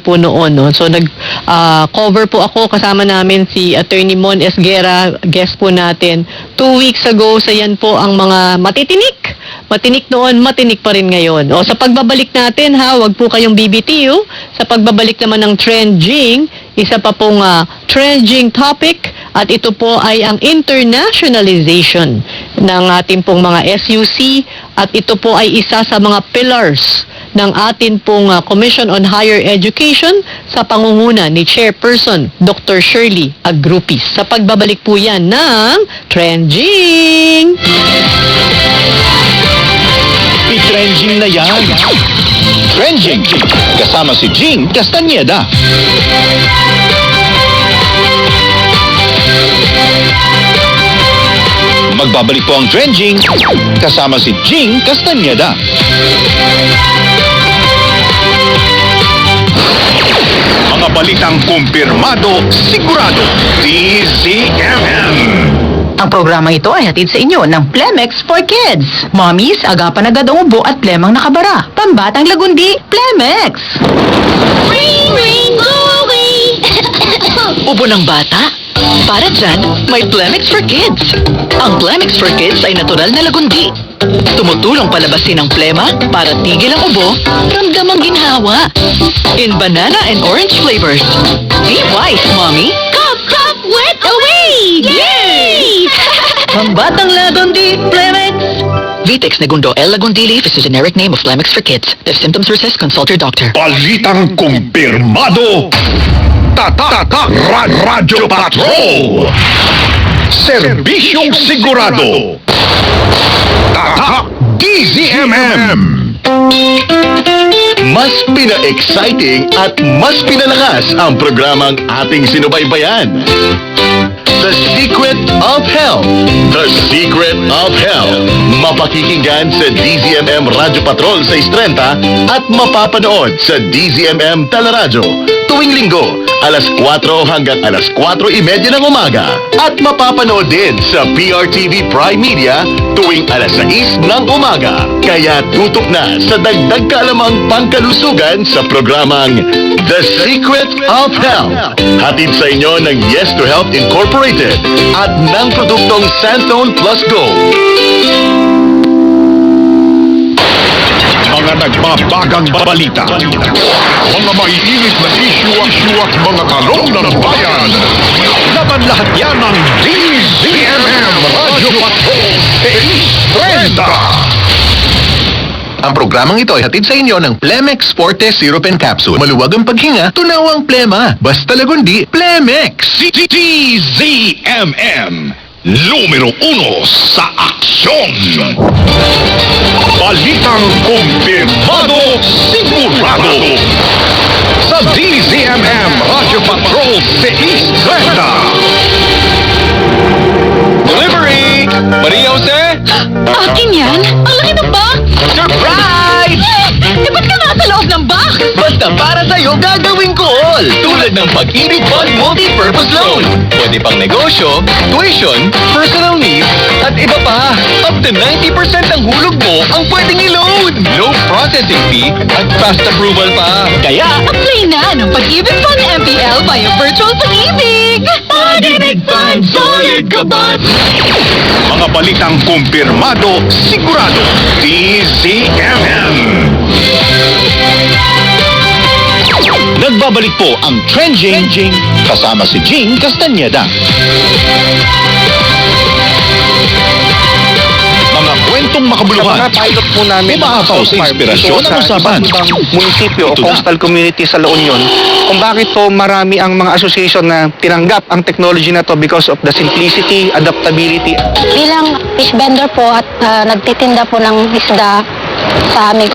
po noon, no? So cover po ako, kasama namin si Attorney Mon Esguera, guest po natin 2 weeks ago. Sa yan po ang mga matinik noon, matinik pa rin ngayon. O sa pagbabalik natin ha, wag po kayong BBTU. Sa pagbabalik naman ng trending, isa pa pong trending topic, at ito po ay ang internationalization ng ating pong mga SUC, at ito po ay isa sa mga pillars ng atin pong Commission on Higher Education sa pangunguna ni Chairperson Dr. Shirley Agrupis. Sa pagbabalik po yan ng Trending! I-trending na yan. Trending. Kasama si Jing Castañeda. Magbabalik po ang Trending. Kasama si Jing Castañeda. Mga balitang kumpirmado, sigurado. DZMM. Ang programang ito ay hatid sa inyo ng Plemex for Kids. Mommies, agapan agad ang ubo at plemang nakabara. Pambatang lagundi, Plemex! Ring, ring, go away! Ubo ng bata? Para dyan, may Plemex for Kids. Ang Plemex for Kids ay natural na lagundi. Tumutulong palabasin ang plema para tigil ang ubo, ramdam ang ginhawa. In banana and orange flavors. Be wise, Mommy! Cough, cough, wet away! Yay! Pambatang lagundi, Plemex! Vitex Negundo L. Lagundi Leaf is a generic name of Plemex for Kids. If symptoms persist, consult your doctor. Balitang kumpirmado. Tatak Radyo Patrol. Serbisyong sigurado. Tatak DZMM. Mas pina-exciting at mas pinalakas ang programang ating sinubaybayan. The Secret of Health. The Secret of Health. Mapakikinggan sa DZMM Radyo Patrol sa 6:30 at mapapanood sa DZMM Teleradyo tuwing linggo, alas 4 hanggang alas 4:30 ng umaga. At mapapanood din sa PRTV Prime Media tuwing alas 6 ng umaga. Kaya tutok na sa dagdag kaalamang pangkalusugan sa programang The Secret of Health. Hatid sa inyo ng Yes to Health Incorporated at ng produktong Santone Plus Go. Mga nagbabagang balita. Mga maiinit na issue at mga talong ng bayan. Laban lahat yan ng DZMM Radyo Patrol Trenda. Ang programang ito ay hatid sa inyo ng Plemex Forte Syrup and Capsule. Maluwag ang paghinga, tunaw ang plema. Basta lagundi, Plemex. DZMM. Numero 1 sa aksyon. Balitang kumpirmado, sigurado. Sa DZMM Radyo Patrol 6:30. Delivery! Maria Jose? Akin yan? Ang laki ng box! Surprise! Ba't ka nasa loob ng box? Basta para sa'yo, gagawin ko all! Tulad ng Pag-ibig Fund Multi-Purpose Loan. Pwede pang negosyo, tuition, personal needs, at iba pa. Up to 90% ng hulog mo ang pwedeng i-load. No processing fee at fast approval pa. Kaya, Apply na ng Pag-ibig Fund MPL via Virtual Pag-ibig! Pag-ibig Fund, solid ka ba? Mga balitang kumpirmado, sigurado. DZMM. Nagbabalik po ang Trending kasama si Jing Castañeda. Mga kwentong makabuluhan. Sa mga pilot po namin Umaapaw sa inspirasyon ng usapan. Ibang munisipyo o Ito na. coastal community sa La Union, kung bakit po marami ang mga association na tinanggap ang technology na to because of the simplicity, adaptability. Bilang fish vendor po at nagtitinda po ng isda sa aming